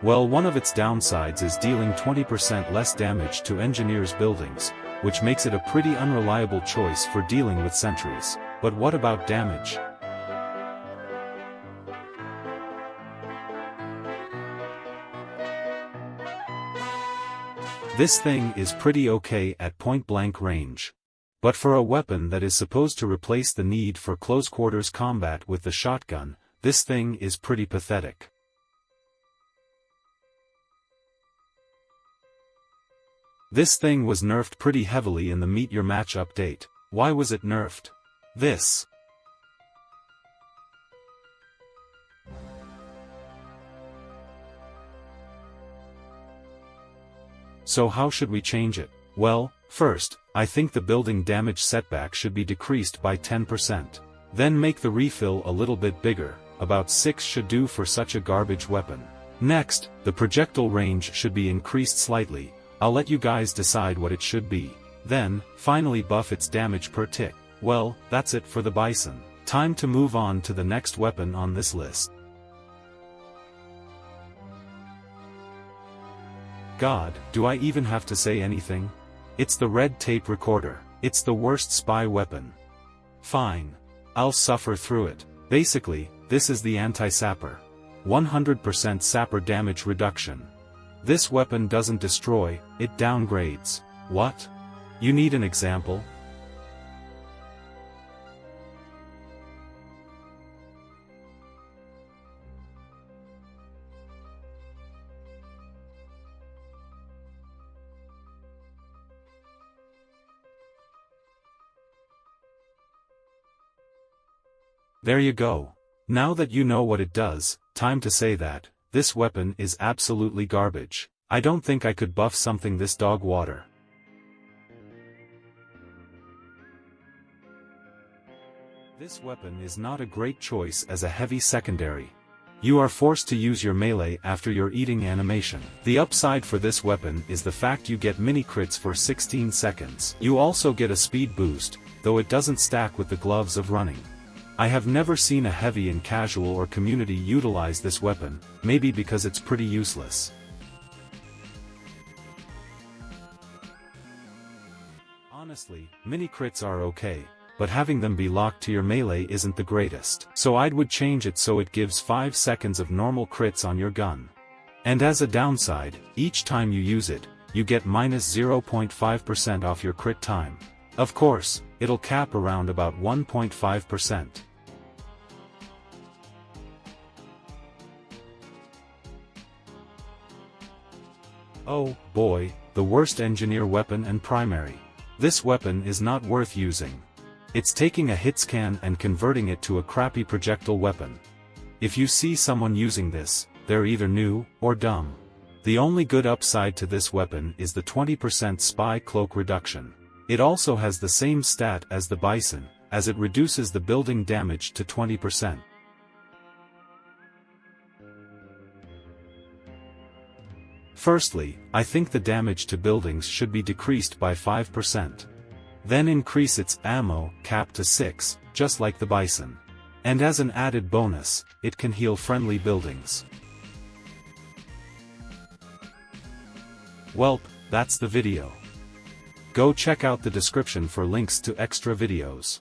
Well, one of its downsides is dealing 20% less damage to engineers' buildings, which makes it a pretty unreliable choice for dealing with sentries. But what about damage? This thing is pretty okay at point-blank range. But for a weapon that is supposed to replace the need for close-quarters combat with the shotgun, this thing is pretty pathetic. This thing was nerfed pretty heavily in the Meet Your Match update. Why was it nerfed? This. So how should we change it? Well, first, I think the building damage setback should be decreased by 10%. Then make the refill a little bit bigger, about 6 should do for such a garbage weapon. Next, the projectile range should be increased slightly. I'll let you guys decide what it should be. Then, finally buff its damage per tick. Well, that's it for the bison. Time to move on to the next weapon on this list. God, do I even have to say anything? It's the red tape recorder. It's the worst spy weapon. Fine. I'll suffer through it. Basically, this is the anti-sapper. 100% sapper damage reduction. This weapon doesn't destroy, it downgrades. What? You need an example? There you go. Now that you know what it does, time to say that this weapon is absolutely garbage. I don't think I could buff something this dog water. This weapon is not a great choice as a heavy secondary. You are forced to use your melee after your eating animation. The upside for this weapon is the fact you get mini crits for 16 seconds. You also get a speed boost, though it doesn't stack with the gloves of running. I have never seen a heavy in casual or community utilize this weapon, maybe because it's pretty useless. Honestly, mini crits are okay, but having them be locked to your melee isn't the greatest. So would change it so it gives 5 seconds of normal crits on your gun. And as a downside, each time you use it, you get minus 0.5% off your crit time. Of course, it'll cap around about 1.5%. Oh, boy, the worst engineer weapon and primary. This weapon is not worth using. It's taking a hit scan and converting it to a crappy projectile weapon. If you see someone using this, they're either new, or dumb. The only good upside to this weapon is the 20% spy cloak reduction. It also has the same stat as the bison, as it reduces the building damage to 20%. Firstly, I think the damage to buildings should be decreased by 5%. Then increase its ammo cap to 6, just like the bison. And as an added bonus, it can heal friendly buildings. Welp, that's the video. Go check out the description for links to extra videos.